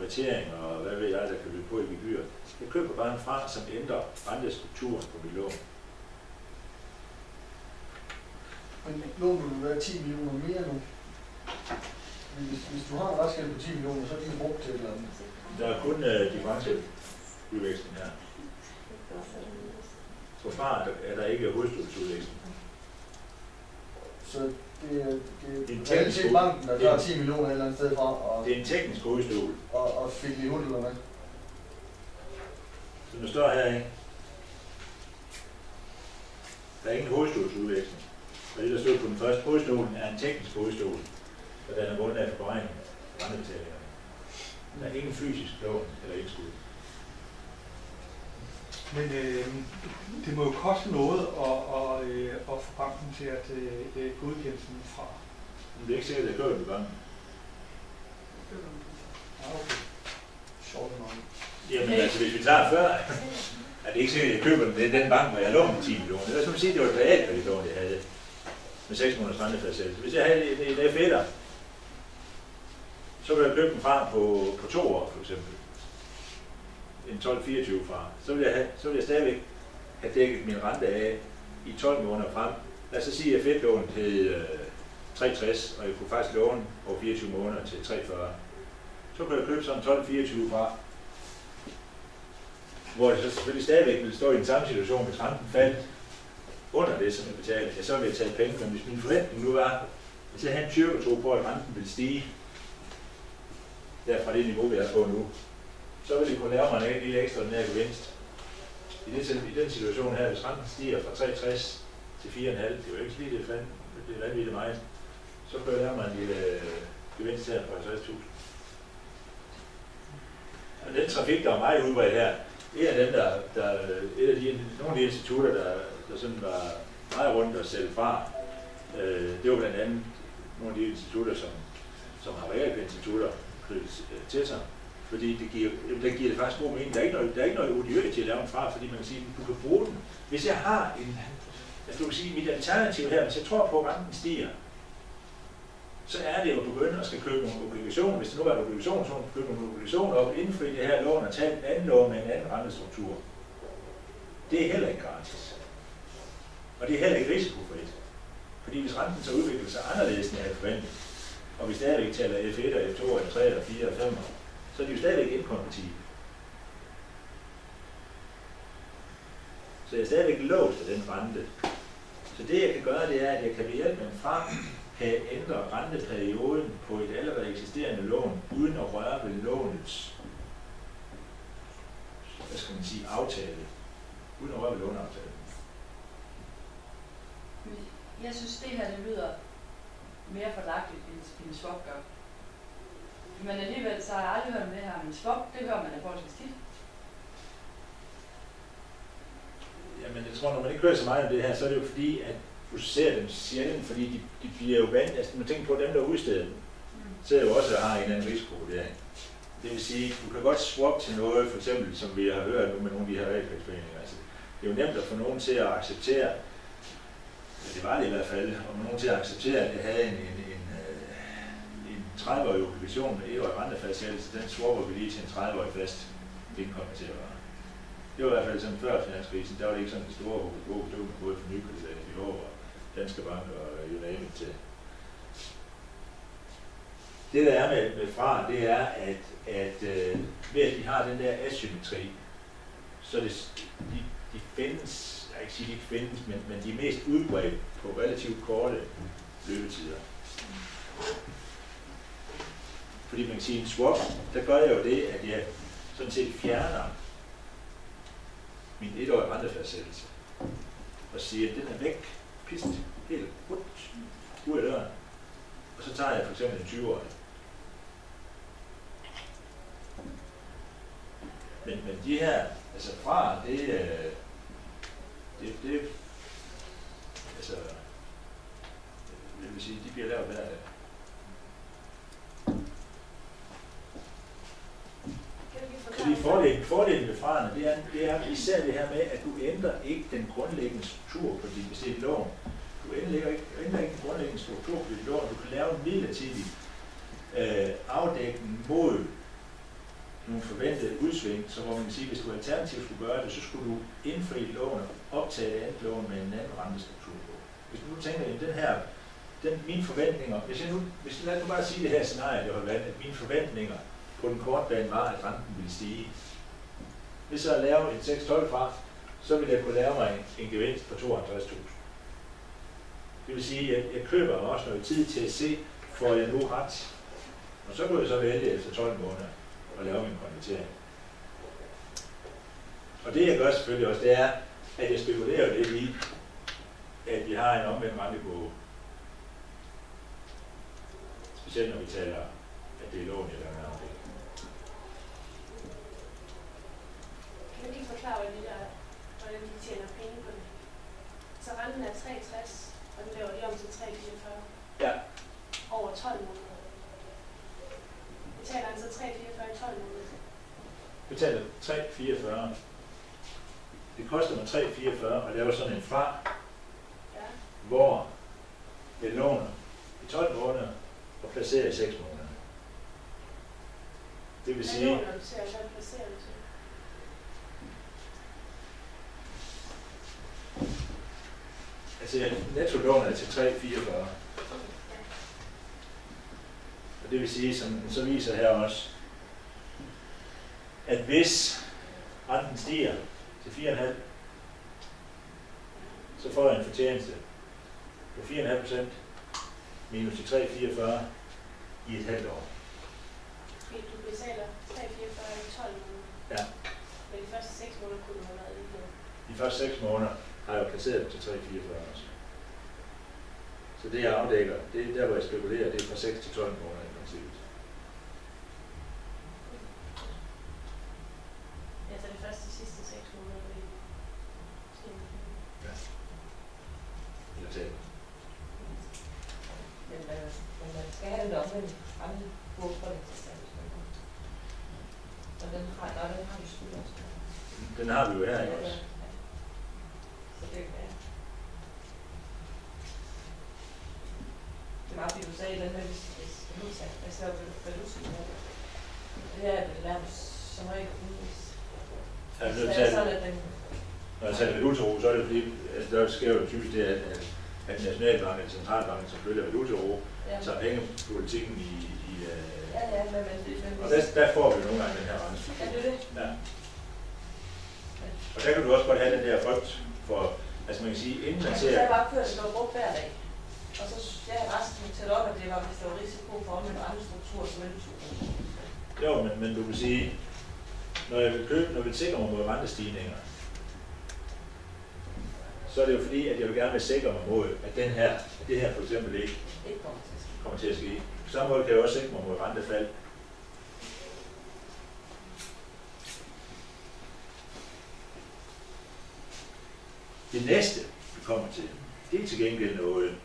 rabattering og hvad ved jeg, der kan løbe på i gebyr. Jeg køber bare en franc, som ændrer rentestrukturen på mit lån. Men lån vil være 10 millioner mere nu. Hvis du har en restgæld på 10 millioner, så er de brugt til et eller andet. Der er kun differenceudveksling her. Så fra er der ikke hovedstødsudveksling. Så det er reelt set banken, der tager 10 millioner et eller andet sted fra. Og det er en teknisk hovedstol. Og fik lige hudler med. Så nu står her, ikke? Der er ingen hovedstolsudveksling. Og det, der stod på den første hovedstolen, er en teknisk hovedstol, og den er grundlag for beregning af rentebetalingerne. Der er ingen fysisk lån eller indskud. Men det må jo koste noget at få banken til at godkende sådan fra. Men det er ikke sikkert, at jeg køber det i banken. Okay. Sjovt nok. Jamen altså, hvis vi tager før, er det ikke sikkert, at jeg køber den. Det er den bank, hvor jeg låner 10 millioner. Det er som at sige, at det var et realkreditlån, jeg havde med 6 måneders rentefastsættelse. Hvis jeg havde en F1'er, så ville jeg købe den fra på 2 år, for eksempel. En 12-24 fra. Så vil jeg stadigvæk have dækket min rente af i 12 måneder frem. Lad os så sige, at F1-lånet hed 360, og jeg kunne faktisk låne over 24 måneder til 340. Så kunne jeg købe sådan 12-24 fra, hvor jeg så selvfølgelig stadigvæk ville stå i den samme situation, hvis renten faldt under det, som jeg betalte. Ja, så ville jeg tage penge, men hvis min forventning nu var, hvis jeg havde en tyrkertro på, at renten ville stige derfra det niveau, vi er på nu, så ville jeg kunne lave mig en lille ekstraordinær gevinst. I den situation her, hvis renten stiger fra 3,60 til 4,5, det er jo ikke lige det er vanvittigt meget, så kunne jeg lave mig en lille gevinst her på 50.000. Og den trafik, der var meget udbredt her, et af dem, nogle af de institutter, der sådan var meget rundt og sælge fra, det var blandt andet nogle af de institutter, som har realkreditinstitutter knyttet til sig. Fordi der giver det faktisk god mening. Der er ikke noget odiøst til at lave en fra, fordi man kan sige, at du kan bruge den. Hvis jeg har du kan sige, mit alternativ her, hvis jeg tror på, at renten stiger, så er det jo at begynde at skal købe nogle obligationer. Hvis det nu var en obligation, så kan købe nogle obligationer op, indfri det her lån og tage en anden lån med en anden rentestruktur. Det er heller ikke gratis. Og det er heller ikke risikofrit. Fordi hvis renten så udvikler sig anderledes, end jeg havde forventet, og vi stadigvæk taler F1, F2, F3, F4 og F5, så er de jo stadigvæk inkompatible. Så jeg er stadigvæk låst af den rente. Så det jeg kan gøre, det er, at jeg kan ved hjælp af en franc kan ændre renteperioden på et allerede eksisterende lån, uden at røre ved lånets, hvad skal man sige, aftale. Uden at røre ved låneaftalen. Jeg synes, det her det lyder mere fordelagtigt end swap gør. Men alligevel så har jeg aldrig hørt om det her, men swap, det hører man da forholdsvis tit. Jamen jeg tror, når man ikke hører så meget om det her, så er det jo fordi, at du ser dem sjældent, fordi de bliver jo vant. Altså man tænker på, dem der udsteder dem, så er jo også har en eller anden risikovurdering. Det vil sige, du kan godt swap til noget, for eksempel, som vi har hørt nu med nogle af de her realkreditinstitutter. Altså, det er jo nemt at få nogen til at acceptere, det var det i hvert fald, om nogen til at acceptere, at jeg havde en 30-årig obligation med 1-årig rentefastsættelse, den swapper vi lige til en 30-årig fast indkonverterer. Det var i hvert fald sådan før finanskrisen, der var det ikke sådan en stor håb, det var både for Nykredit, Niveau og Danske Bank og you name it til. Det der er med fra, det er, at ved at de har den der asymmetri, så de findes, jeg ikke sige, de ikke findes, men de er mest udbredt på relativt korte løbetider. Fordi man kan sige, en swap, der gør jeg jo det, at jeg sådan set fjerner min 1-årige rentefastsættelse og siger, at den er væk, pist, helt ud af døren. Og så tager jeg for eksempel en 20-årig. Men de her, altså fra, det altså, jeg vil sige, de bliver lavet hver dag. Fordi fordelen ved frarene, det er især det her med, at du ændrer ikke den grundlæggende struktur på dit lån. Du ændrer ikke den grundlæggende struktur på dit lån. Du kan lave en midlertidig afdækning mod nogle forventede udsving, så hvor man kan sige, hvis du alternativt skulle gøre det, så skulle du indfri lån og optage det andet lån med en anden rentestruktur på. Hvis du nu tænker, at den her, mine forventninger, lad mig bare sige det her scenarie, det har været, at mine forventninger på den korte bane var, at renten ville stige. Hvis jeg laver en 6-12 fra, så vil jeg kunne lave mig en gevinst på 52.000. Det vil sige, at jeg køber mig også noget tid til at se, får jeg nu ret. Og så kunne jeg så vælge efter 12 måneder og lave min konvertering. Og det jeg gør selvfølgelig også, det er, at jeg spekulerer lidt i, at vi har en omvendt rentekurve. Specielt når vi taler, at det er lån eller noget. Kan du ikke forklare, hvordan de tjener penge på det? Så renten er 63, og den laver de om til 3,44. Ja. Over 12 måneder. Betaler han så 3,44 i 12 måneder? Betaler 3,44. Det koster mig 3,44 at lave sådan en fra, Ja. hvor jeg låner i 12 måneder og placerer i 6 måneder. Det vil sige... Hvad låner du til, og hvad placerer du til? Altså, netto låner jeg til 3,44. Og det vil sige, som den så viser her også, at hvis renten stiger til 4,5, så får jeg en fortjeneste på 4,5% minus de 3,44 i et halvt år. Fordi du betaler 3,44 i 12 måneder. Ja. Men de første 6 måneder kunne du have været i det. De første 6 måneder har jeg jo placeret dem til 3,44 også. Så det jeg afdækker, det er der, hvor jeg spekulerer, det er fra 6 til 12 måneder i princippet. Ja, så det første de sidste 6 måneder vil Ja. Eller taber. Men man skal have det omvendt rentekurve for det til stedet. Og den har vi selvfølgelig også. Den har vi jo her, ikke også? Så det er det var fordi du sagde den med, hvis der var valuta, det er nærmest som regel udvis. Når jeg taler valutauro, så er det fordi, at der sker jo typisk det, at Nationalbanken eller Centralbanken, som følger valutauro, tager pengepolitikken i og der får vi nogle gange den her rente. Ja, det er det. Ja. Og der kan du også godt have den der frygt for, altså man kan sige, inden man ser... Jeg bare før, det var brugt hver dag. Og så jeg havde resten tæt op, at det var, hvis der var risiko for omvendt rentestruktur, så valutauro. Jo, men du kan sige, når jeg vil sikre mig mod rentestigninger, så er det jo fordi, at jeg vil gerne vil sikre mig mod, at det her for eksempel ikke kommer til at ske. På samme måde kan jeg også sikre mig mod rentefald. Det næste, vi kommer til, det er til gengæld noget,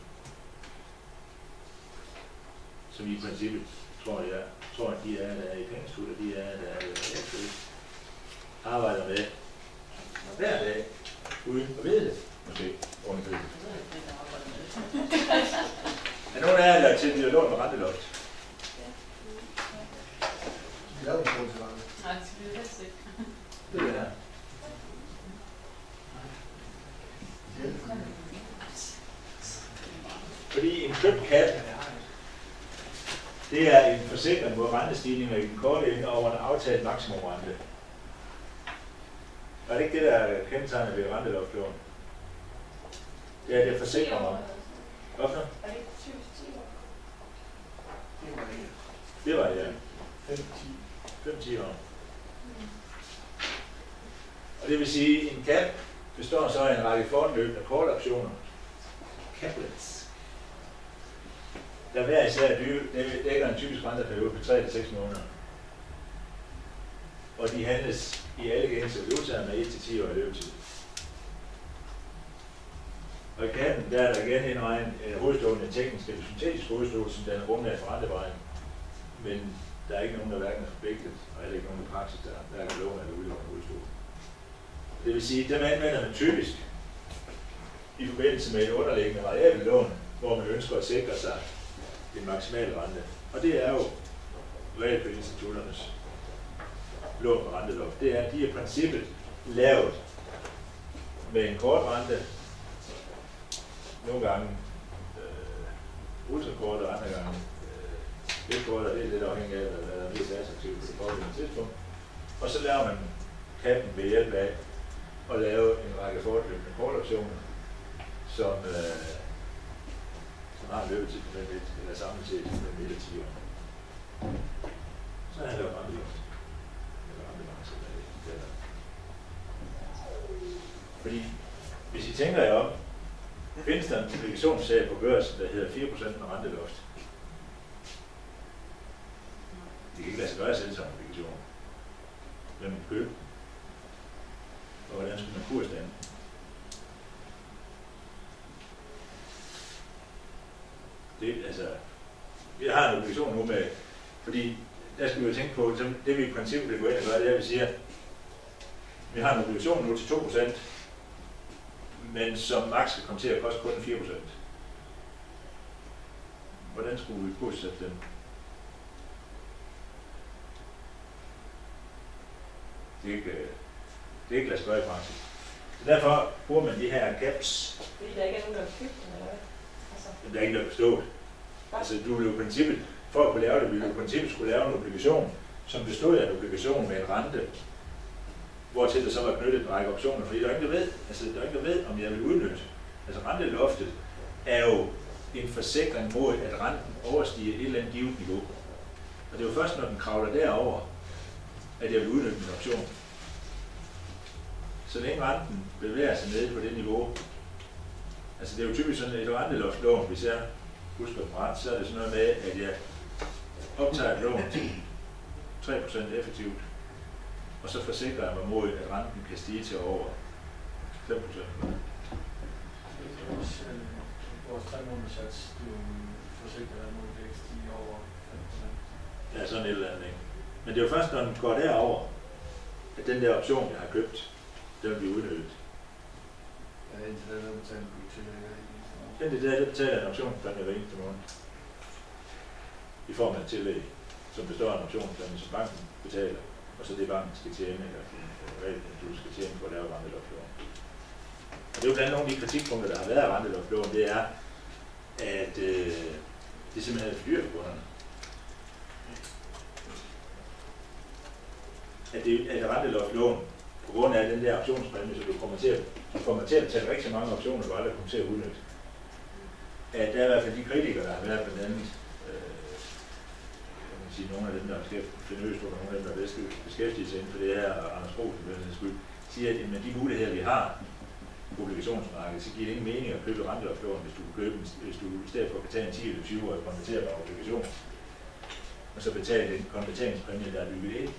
som i princippet, tror at de er, der er i pengestudier, de er, der er arbejder med hver dag, uden at vide det, måske, ovenikøbet. Er nogen af jer, der tilbyder lån med renteloft? Vi laver en forhold til rente. Nej, det skal vi helst ikke. Det er det her. Fordi en købt cap, det er en forsikring mod rentestigninger i den korte ende over en aftalt maksimumrente. Er det ikke det, der er kendetegnet ved renteloftlån? Det er det forsikrer mig. Hvorfor? Er det ikke typisk 10 år? Det var det, ja. 5-10 år. Og det vil sige, at en cap består så af en række fortløbende call-optioner. Caplets. Der hver især dækker en typisk renteperiode på 3-6 måneder. Og de handles i alle gængse valutaer med 1-10 år i løbetid. Og i kappen, der er der igen indregnet hovedstående teknisk eller syntetisk hovedstående, som den er grundlag for renteberegning. Men der er ikke nogen, der hverken er forpligtet, og heller ikke nogen i praksis, der hverken lån eller udlån hovedstående. Det vil sige, at dem anvender man typisk i forbindelse med et underliggende variabelt lån, hvor man ønsker at sikre sig en maksimal rente. Og det er jo realkreditinstitutternes lån med renteloft, det er, at de er i princippet lavet med en kort rente, nogle gange ultrakort og andre gange lidt kort, og det er lidt afhængigt af, hvad der er mest attraktivt på det pågældende tidspunkt. Og så laver man kappen ved hjælp af at lave en række fortløbende kortoptioner, som har en løbetid på mellem 1 eller samlet set mellem 1 og 10 år. Så har jeg lavet renteloft. Eller rentebalance, hvad det er. Fordi, hvis I tænker jer om, findes der en obligationsserie på børsen, der hedder 4% med renteloft. Det kan ikke lade sig gøre selv som obligation. Hvem vil købe? Og hvordan skulle man kursdanne? Det, altså, vi har en obligation nu med, fordi der skal vi jo tænke på, det vi i princippet vil gå ind og gøre, det er, at vi siger, vi har en obligation nu til 2%, men som maks skal komme til at koste kun 4%. Hvordan skulle vi kurssætte den? Det er ikke lade sig gøre i praksis. Så derfor bruger man de her caps. Fordi der ikke er nogen, der har købt den, eller hvad? Altså. Der er ikke noget forstået. Altså, du vil jo i princippet, for at kunne lave det, ville du i princippet skulle lave en obligation, som bestod af en obligation med en rente, hvortil der så var knyttet en række optioner, fordi der er ingen, der ved, om jeg vil udnytte. Altså, renteloftet er jo en forsikring mod, at renten overstiger et eller andet givet niveau. Og det er jo først, når den kravler derover, at jeg vil udnytte min option. Så længe renten bevæger sig nede på det niveau, altså det er jo typisk sådan et renteloftlån, hvis jeg husker dem ret, så er det sådan noget med, at jeg optager et lån til 3% effektivt, og så forsikrer jeg mig mod, at renten kan stige til over 5%. Vores 3 måneders sats, det er jo forsikret mod det stige over 5%. Ja, sådan et eller andet, ikke? Men det er jo først, når den går derover, at den der option, jeg har købt, den vil blive udnyttet. Ja, indtil det er betalt på tillæg. Indtil det betaler en optionspræmie hver eneste måned. I form af et tillæg, som består af en optionspræmie, som banken betaler, og så det banken skal tjene, eller du skal tjene på at lave renteloftlån. Og det er jo blandt nogle af de kritikpunkter, der har været af renteloftlån, det er, at det simpelthen er for dyrt for kunderne. At renteloftlån, på grund af den der optionspræmie, så du kommer til at betale rigtig mange optioner, du aldrig kommer til at udnytte. At der er i hvert fald de kritikere, der har været blandt andet, jeg kan sige, nogle af dem, der har Finn Østrup, og nogle af dem, der er beskæftiget sig inden for det her, og Anders Rosen, siger, at med de muligheder, vi har på obligationsmarkedet, så giver det ingen mening at købe renteloftlån, hvis du i stedet for at betale en 10 eller 20 år og konvertere på obligation, og så betale den konverteringspræmie, der er bygget ind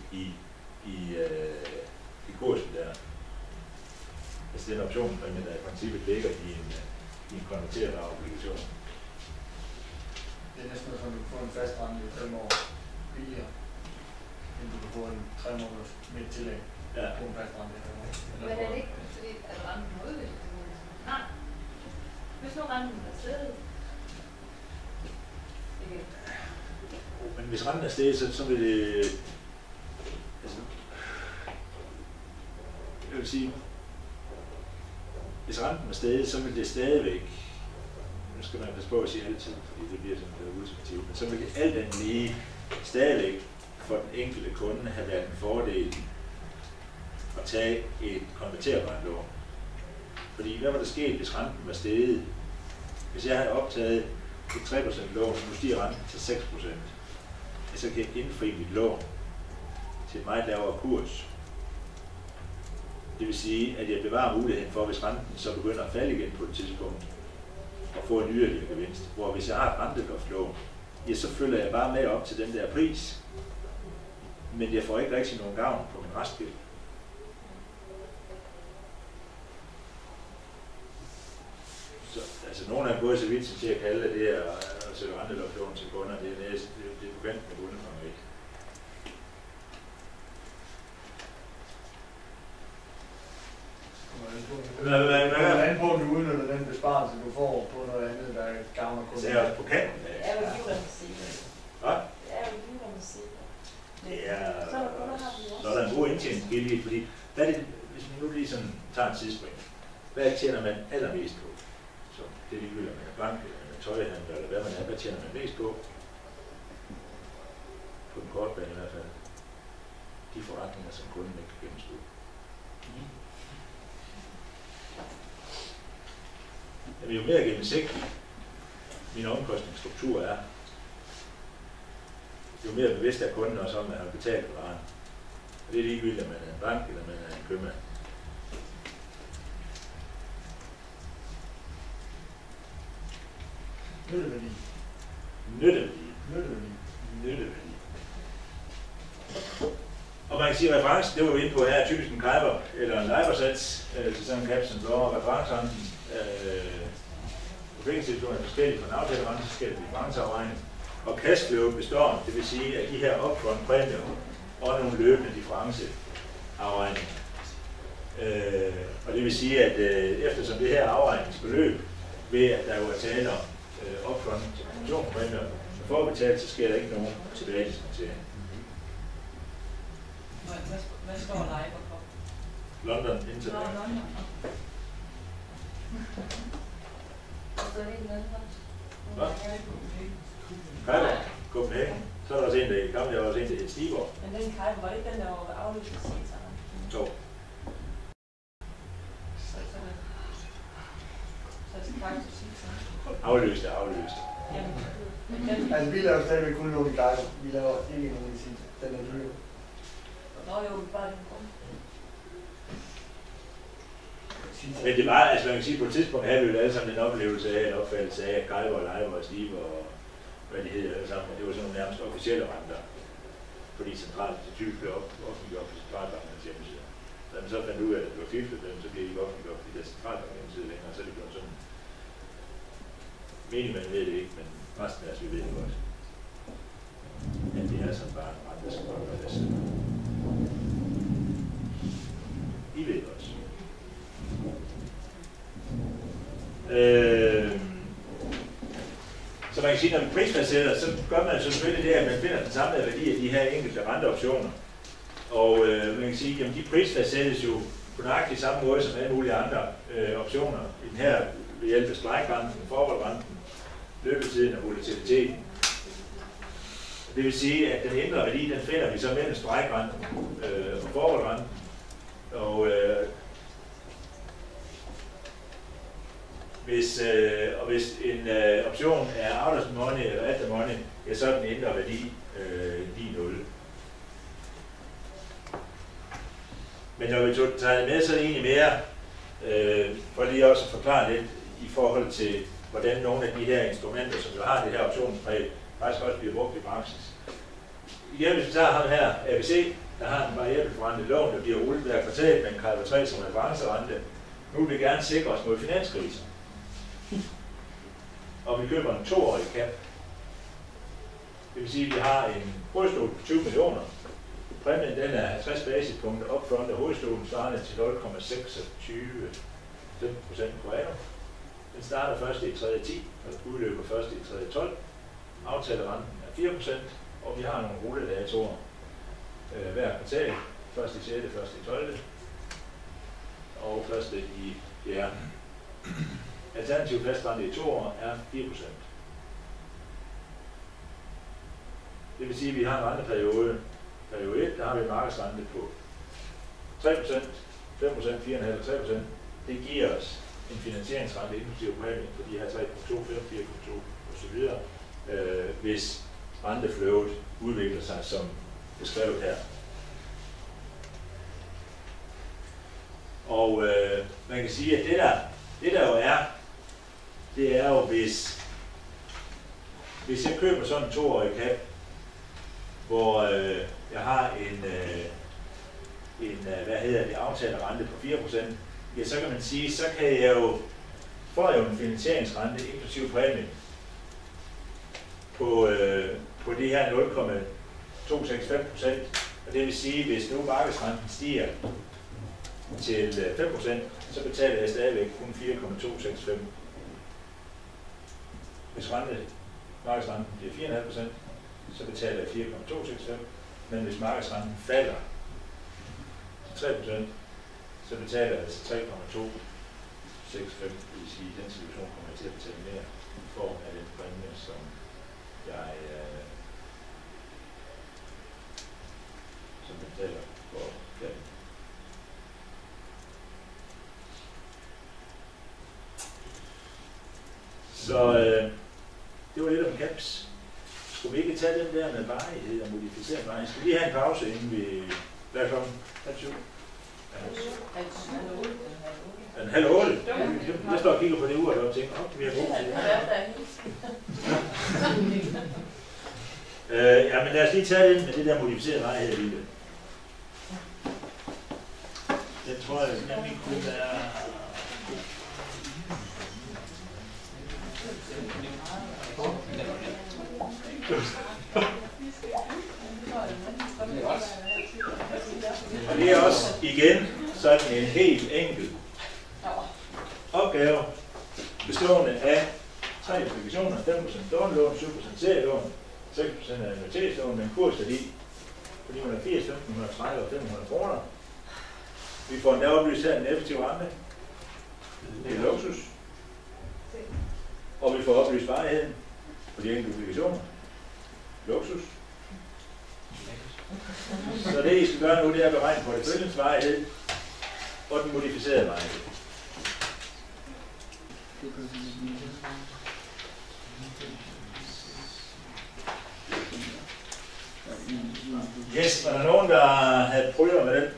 i kursen der. Altså den optionspræmie, der i princippet ligger i en konverteret obligation. Det er næsten sådan, at du får en fast rente i 5 år billigere, end du kan få en 3 måneders med et tillæg på en fast rente i 5 år. Men er det ikke, fordi at renten må udvikle sig? Nej. Hvis nu renten er stedet. Men hvis renten er stedet, så vil det... Altså, jeg vil sige, hvis renten er stedet, så vil det stadigvæk, nu skal man passe på at sige altid, fordi det bliver sådan lidt ultimativt, men så vil det alt andet lige stadigvæk for den enkelte kunde have været en fordel at tage et konverterbart lån. Fordi hvad var der sket, hvis renten var steget? Hvis jeg havde optaget et 3% lån, så nu stiger renten til 6%, så kan jeg indfri mit lån til et meget lavere kurs. Det vil sige, at jeg bevarer muligheden for, hvis renten så begynder at falde igen på et tidspunkt, og få en yderligere gevinst. Hvor hvis jeg har et renteloftlån, ja, så følger jeg bare med op til den der pris, men jeg får ikke rigtig nogen gavn på min restgæld. Så, altså, nogle af dem gået så vidt til at kalde det at sætte renteloftlån til kunder, det er på kant med kundeformæt. Hvordan på, du udnytter den besparelse, du får på noget andet, der gavner kunden? Så er jeg også på kanten. Det er jo livremsigt. Hvad? Det er jo livremsigt. Det er Så er der kunder, har vi også. sådan man bruger indtjeningsgilde, fordi hvad er det, hvis man nu lige sådan tager en tidsspring, hvad tjener man allermest på? Så det er ligegyldigt, om man er bank, eller man er tøjhandler, eller hvad man er, hvad tjener man mest på? På den korte bane i hvert fald. De forretninger, som kunden ikke kan gennemskue. Jamen, jo mere gennemsigtig min omkostningsstruktur er, jo mere bevidst er kunden også om, at han har betalt for varen. Og det er ligegyldigt, om man er en bank eller man er en købmand. Nytteværdi. Nytteværdi. Nytteværdi. Nytteværdi. Og man kan sige, at referencen, det var vi inde på her, typisk en Kuiper eller en LIBOR-sats til sådan en caps and floor. Referencerenten på pengeinstitutioner er forskellige fra en aftalerente, så sker det differenceafregning. Og cashflow består, det vil sige, at de her upfront præmier og nogle løbende differenceafregninger. Og det vil sige, at eftersom det her afregningsbeløb, ved at der jo er tale om upfront pensionspræmier, så forbetalt, så sker der ikke nogen tilbagediskontering. Hvad står LIBOR for? London Interbank. London. Hvad? Kuiper, Copenhagen. Så er der også en, der i gamle år også en, der hed Stibor. Men den Kuiper, var det ikke den, der var aflyst i Ceterne? To. Så det er faktisk Ceterne. Afløst. Jamen, Altså, vi laver stadigvæk kun lån i Kuiper. Vi laver ikke nogen i Ceterne. Den er dyr. nå jo, bare den grund. Men det var, altså man kan sige, på et tidspunkt havde vi jo alle sammen en oplevelse af, en opfattelse af, at Kuiper og LIBOR og Stibor og hvad de hedder alle sammen, det var sådan nogle nærmest officielle renter. Fordi centralt, det typisk blev offentliggjort på centralbankens hjemmeside. Da man så fandt ud af, at det var fiflet dem, så blev de ikke offentliggjort på de der centralbankens hjemmeside længere, så er det blevet sådan. Meningen man ved det ikke, men resten af os, vi ved det godt. At det er sådan bare en rente, der skal godt være det selv. I ved også. Så man kan sige, når vi prisfastsætter, så gør man selvfølgelig det, at man finder den samlede værdi af de her enkelte renteoptioner. Og man kan sige, at de prisfastsættes jo på nøjagtig samme måde som alle mulige andre optioner. I den her ved hjælp af strejkrenten, forwardrenten, løbetiden og volatiliteten. Det vil sige, at den indre værdi, den finder vi så mellem strejkrenten og forwardrenten. Og hvis en option er out of the money eller at the money, ja, så er den indre værdi lige 0. Men når vi tager det med, så er det egentlig mere, for lige også at forklare lidt i forhold til, hvordan nogle af de her instrumenter, som jo har det her optionspræg, faktisk også bliver brugt i praksis. Igen, hvis vi tager ham her, ABC, der har en variabelforrentet lån, der bliver rullet hver kvartal med en Kuiper 3 som referencerente. Nu vil vi gerne sikre os mod finanskrisen. Og vi køber en 2-årig cap. Det vil sige, at vi har en hovedstol på 20 millioner. Præmien den er 50 basispunkter upfront af hovedstolen, svarende til 0,26% per annum. Den starter først i 3.10 og udløber først i 3.12. Aftalerenten er 4%, og vi har nogle rulledatorer hver kvartal. Først i 6., først i 12. og første i 4. Alternativ fastrente i 2 år er 4%. Det vil sige, at vi har en renteperiode. Periode 1, der har vi en markedsrente på 3%, 5%, 4,5% og 3%. Det giver os en finansieringsrente inklusive præmien for de her 3,2, 5, 4,2 osv. Hvis renteflowet udvikler sig som beskrevet her. Og man kan sige, at det der jo er, det er jo, hvis jeg køber sådan en 2-årig cap, hvor jeg har en aftalerente på 4%, ja, så kan man sige, så kan jeg jo få en finansieringsrente inklusive præmie på det her 0,265%, og det vil sige, hvis nu markedsrenten stiger til 5%, så betaler jeg stadigvæk kun 4,265. Hvis markedsrenten bliver 4,5%, så betaler jeg 4,265, men hvis markedsrenten falder 3%, så betaler jeg altså 3,265, det vil sige, at den situation kommer jeg til at betale mere i form af den præmie, som jeg betaler for skatten. Så det var lidt om CAPS. Skulle vi ikke tage den der med varighed og modificere varighed? Skal vi lige have en pause, inden vi... Hvad er klokken? 7:30? Er den 7:30? Jeg står og kigger på det ur, og tænker, vi har brug til det. Ja, men lad os lige tage den med det der modificerede varighed alligevel. Den tror jeg, den kunne være... Og det er også igen sådan en helt enkel opgave, bestående af 3 obligationer, 5% lånelån, 7% serielån, 6% annuitetslån med en kursværdi på 980, 1530 og 500 kroner. Vi får endda oplyst her en effektiv rente. Det er luksus. Og vi får oplyst varigheden på de enkelte obligationer. Luksus. Så det I skal gøre nu, det er at beregne porteføljens varighed og den modificerede varighed. Yes, var der nogen, der havde problemer med den?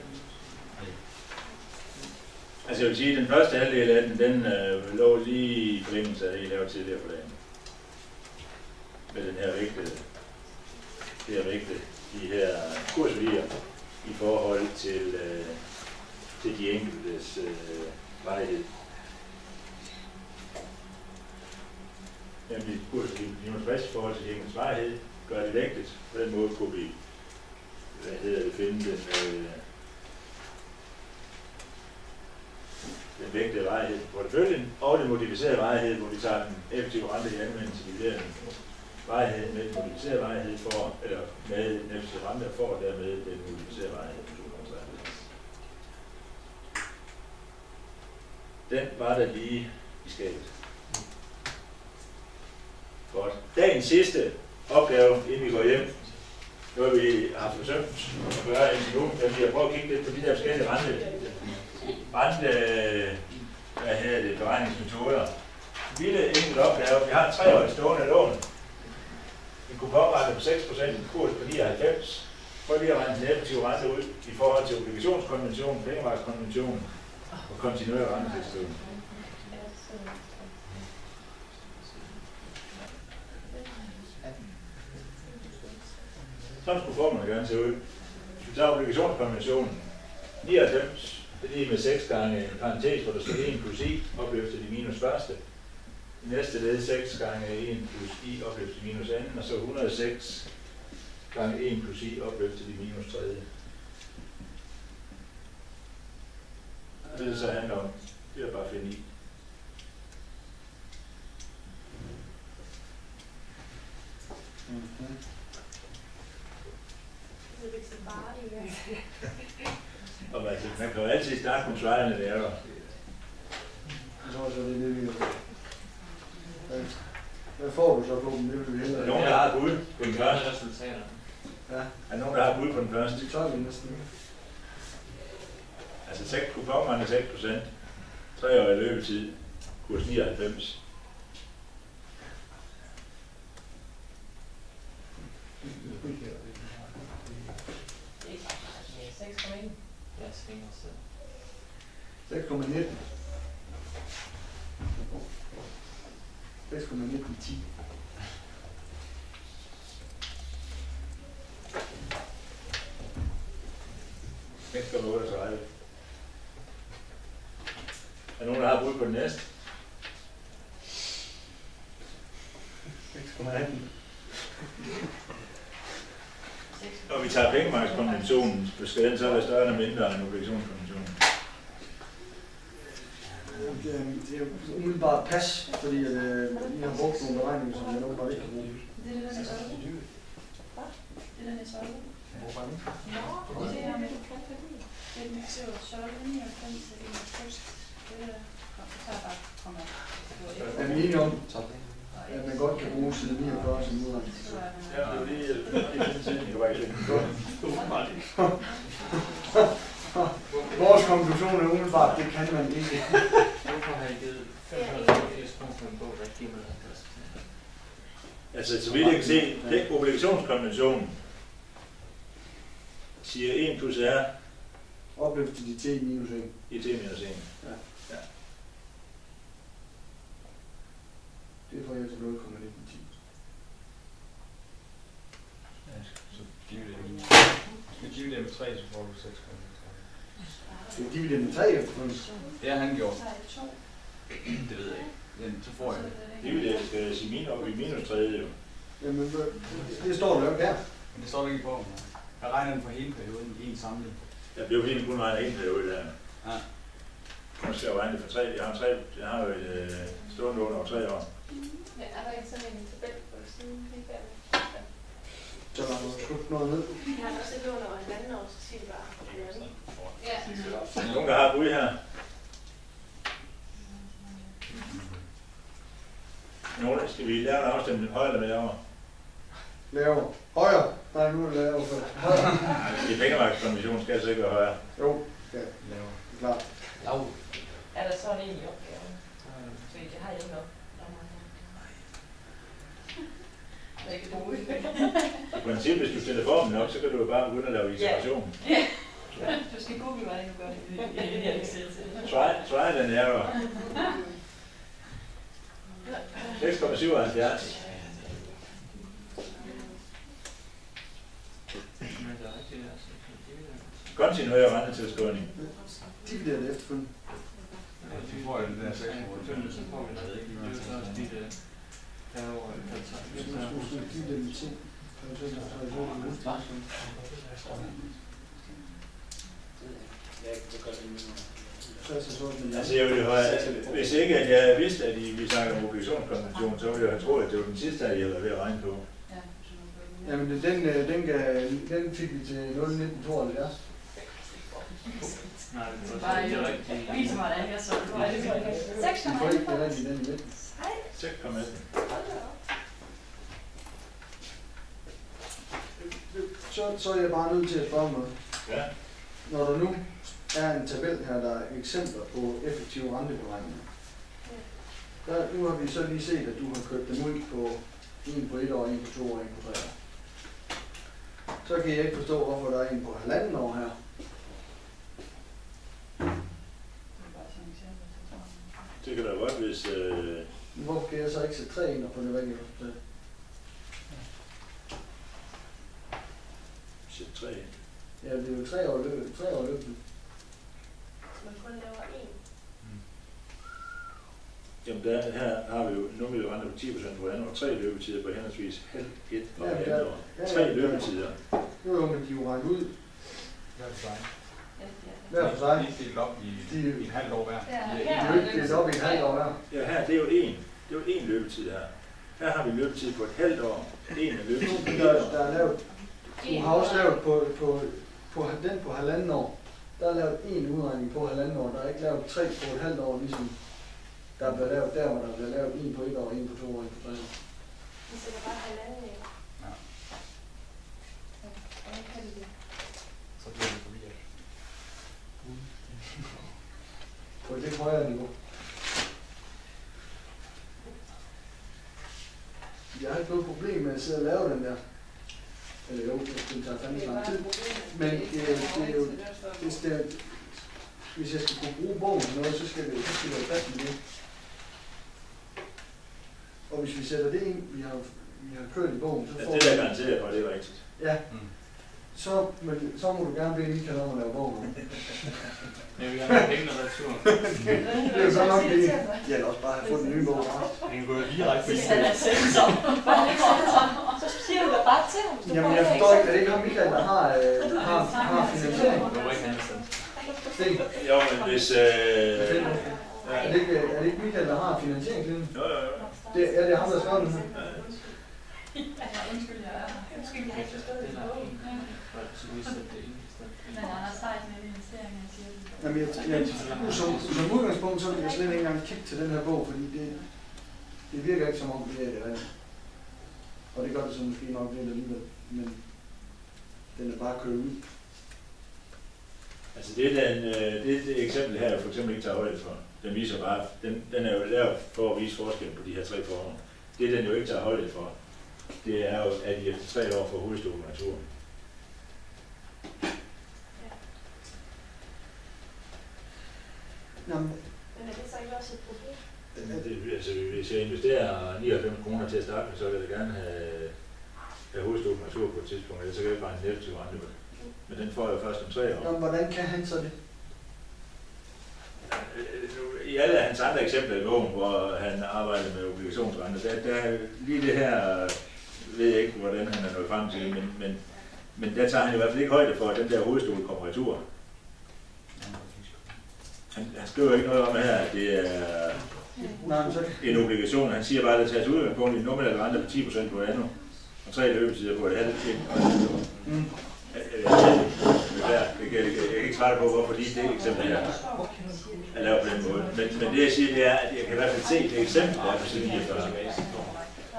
Altså jeg vil sige, at den første halvdel af den lå lige i forlængelse af det, I lavede tidligere på dagen. Med den her vægte, de her kursværdier i forhold til de enkeltes varighed. Nemlig kursværdier minus i forhold til de enkeltes varighed, gør det vægtet. På den måde kunne vi finde den vægtede varighed på porteføljen og den modificerede varighed, hvor vi tager den effektive rente i anvendelse, vi bliver den varighed med den modificerede varighed for, eller med den effektive rente for, og dermed den modificerede varighed på 2,3. Den var der lige i skabet. Godt. Dagens sidste opgave, inden vi går hjem, nu har vi haft forsømt at gøre indtil nu, men vi har prøvet at kigge lidt på de der forskellige beregningsmetoder. En lille enkelt opgave. Vi har en 3-årig stående lån. En kuponrente på 6%, en kurs på 99. Prøv lige at regne den effektive rente ud i forhold til obligationskonventionen, pengemarkedskonventionen og kontinuerlig rentetilstødning. Sådan skulle formerne gerne se ud. Hvis vi tager obligationskonventionen, 99, det er lige med 6 gange en parentes, hvor der står 1 plus i, opløftet i minus første. I næste led 6 gange 1 plus i, opløftet i minus anden, og så 106 gange 1 plus i, opløftet i minus tredje. Det så handler om, det er bare at finde i. Og man kan jo altid starte med trial and error. Hvad får du så på dem? Er der nogen, der har et bud på den første? Ja. Er der nogen, der har et bud på den første? Det tager vi næsten. Altså kuponerne 6%, 3 år i løbetid, kurs 99. Det er ikke 6,1. Jeg svinger selv. 6,19. 6,1910. Den skal du 38. Er nogen, der har bud på den næste? 6,18. Når vi tager pengemarkedskonventionen, skal den så være større eller mindre end obligationskonventionen? Det er umiddelbart pas, fordi vi har brugt nogle beregninger, som jeg nok bare ikke kan bruge. Det er den, jeg svarer. Hvad? Det er den, jeg svarer. Hvorfor ikke? Nå, det er med Den ser jo så 99 til 61. Det er så bare kommer. Er vi enige om, at man godt kan bruge side 49 som udregning? Ja, det var lige tiden, jeg var ikke Vores konklusion er umiddelbart, det kan man ikke. Hvorfor har I givet 580 kroner for en bog, der ikke giver mig adresse? Altså, så vidt jeg kan se, den obligationskonventionen siger 1 plus R Opløft til de T minus 1. i T minus 1. Ja. Det får jeg til 0,1910. Så dividerer med 3, så får du 6 kroner. Skal vi dividere med 3 efterfølgende? Det har han gjort. Det ved jeg ikke. Men så får jeg det. Divideret skal sige minus 3, jo. Jamen, det står der jo ikke her. Men det står der ikke på. Jeg regner den for hele perioden i en samling. Jeg bliver fordi, kun regner en periode der. Ja. Nu skal jeg regne det for 3. Jeg har jo et stående lån over 3 år. Ja, er der ikke sådan en tabel på siden lige bag? Så der er skudt noget ned. Jeg har også et lån over 1,5 år, så siger det bare halvanden. Ja. Nogen, der har et bud her? Nogle, skal vi lave en afstemning højere eller lavere? Lavere. Højere. Nej, nu er det lavere. Højere. I pengemarkedskonventionen skal altså ikke være højere. Jo, ja. Lavere. Klart. Lav. Er der sådan en i opgaven? Så det har jeg ikke nok. Det er ikke dårligt. I princippet, hvis du stiller formen op, så kan du jo bare begynde at lave iteration. Ja. Du skal google, hvordan du gør det i Excel. Try and error. 6,77. Kontinuer rentetilskrivning. Dividerer det efterfølgende. Så får jeg den der 6 kroner. Så får vi det ikke. Det er jo så også dit per år eller per tag. Du skal dividere med 10. Altså jeg ville have, hvis ikke at jeg vidste, at vi snakker om obligationskonvention, så ville jeg have troet, at det var den sidste, jeg var ved at regne på. Jamen den fik vi til 0,1972. Nej, det er rigtigt. Viser mig, hvordan jeg så det. 6,1. Vi får ikke det rigtigt den i midten. 6,1. Så er jeg bare nødt til at spørge mig. Ja. Når der nu er en tabel her, der er eksempler på effektive renteberegninger. Nu har vi så lige set, at du har kørt dem ud på en på 1 år, en på 2 år, en på 3 år. Så kan jeg ikke forstå, hvorfor der er en på 1,5 år her. Det kan da godt, hvis... Hvorfor kan jeg så ikke sætte 3 ind og få det rigtige resultat? Sæt 3 ind. Ja, det er jo 3 år løbet. Så man kun laver én. Jamen her har vi jo, nu vil vi rente på 10% på andet, og 3 løbetider på henholdsvis halv 1 og Ja, andet år. 3 løbetider. Jo, men de er jo regnet ud. Hver for sig. Hver for sig. De er delt op i en halvt år hver. De er jo ikke delt op i et halvt år hver. Ja, her det er jo en. Det er jo en løbetid her. Her har vi løbetid på et halvt år. En af løbetid. Der er lavet. Du har også lavet på den på 1,5 år. Der er lavet en udregning på 1,5 år. Der er ikke lavet 3 på et halvt år, ligesom der er blevet lavet der, hvor der er blevet lavet en på 1 år, en på 2 år, en på 3 år. Vi sætter bare halvanden ind. Ja. Hvordan kan det? Så bliver det forvirret. På et lidt højere niveau. Jeg har ikke noget problem med at sidde og lave den der. Eller jo, det tager fandme lang tid. Men det er jo, hvis jeg skal kunne bruge bogen til noget, så skal det være fast med det. Og hvis vi sætter det ind, vi har kørt i bogen, så får det er garanteret for, det er rigtigt. Ja. Så må du gerne bede Michael om at lave bogen. Jeg vil gerne have pengene retur. Det er jo så nok det. Jeg vil også bare have fået en ny bog. Den går direkte på eBay. Så siger du da bare til ham. Jamen jeg forstår ikke, at det ikke er Michael, der har finansiering. Det var ikke han selv. Sten. Jo, men hvis... Er det ikke Michael, der har finansieringslinjen? Jo. Det er ham, der skriver den her. Undskyld, jeg har Undskyld, jeg har ikke forstået det. Så vi sætter det ind i stedet. Men Anders Theisen med investeringer, siger du. Jamen, som udgangspunkt, så vil jeg slet ikke engang kigge til den her bog, fordi det virker ikke som om, det er det rigtigt. Og det gør det så måske nok lidt alligevel, men den er bare kørt ud. Altså det eksempel her, for eksempel ikke tager højde for, den viser bare, den er jo lavet for at vise forskellen på de her 3 forhold. Det den jo ikke tager højde for, det er jo, at de efter 3 år får hovedstolen naturen. Jamen, Men er det så ikke også et problem? Altså, hvis jeg investerer 99 kroner til at starte med, så vil jeg da gerne have hovedstolen natur på et tidspunkt, ellers så kan jeg bare en effektiv rente. Men den får jeg først om 3 år. jamen, hvordan kan han så det? I alle hans andre eksempler i bogen, hvor han arbejder med obligationsrente, der lige det her ved jeg ikke, hvordan han er nået frem til, men der tager han i hvert fald ikke højde for, at den der hovedstol kommer retur. Han skriver ikke noget om her, at det er en obligation. Han siger bare, at der tages udgangspunkt i en nominal rente på 10% på anno, og 3 løbetider på et halvt ting. Jeg kan ikke svare på, hvorfor lige det eksempel her er lavet på den måde. Men det jeg siger, det er, at jeg kan i hvert fald se det eksempel, der er på side 49,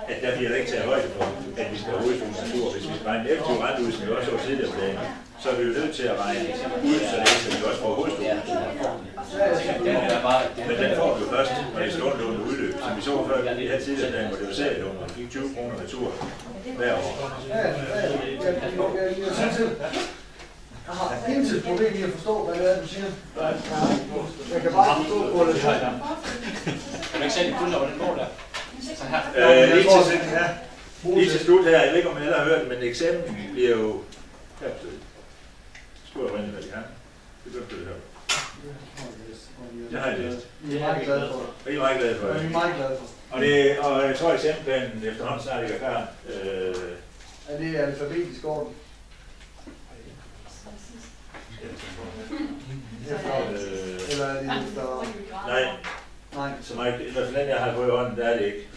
at der bliver der ikke taget højde for, at vi skal have hovedstolens natur. Hvis vi skal regne en effektiv rente ud, som vi også så tidligere på dagen, så er vi jo nødt til at regne ud, så det vi også får hovedstolens natur. Men den får vi jo først, når det skal låne udløb. Som vi så før i det her tidligere dagen, hvor det var serielån, og fik 20 kroner natur hver år. Jeg har intet problem i at forstå, hvad det er, du siger. Jeg kan bare forstå på det. Kan du ikke sætte en fuld over den bog der? Så her. Lige til slut her, jeg ved ikke om alle har hørt det, men eksamen bliver jo her på stedet. Skulle jeg rinde, hvad de har. Det gør det her. Det har jeg læst. Vi er meget glade for det. Og I er meget glade for det. Vi er meget glade for det. Og jeg tror, at eksamenplanen efterhånden snart ligger klar. Er det alfabetisk orden? Eller er det efter... Nej. Så Mike, i hvert fald den, jeg har på i hånden, der er det ikke.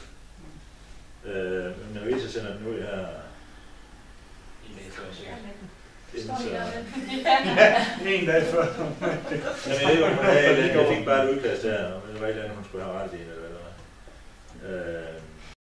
Men hvis jeg sender den ud her... En dag før. Jamen, jeg ved ikke, om jeg fik bare et udkast her, og det var et eller andet, hun skulle have ret i, eller hvad det var.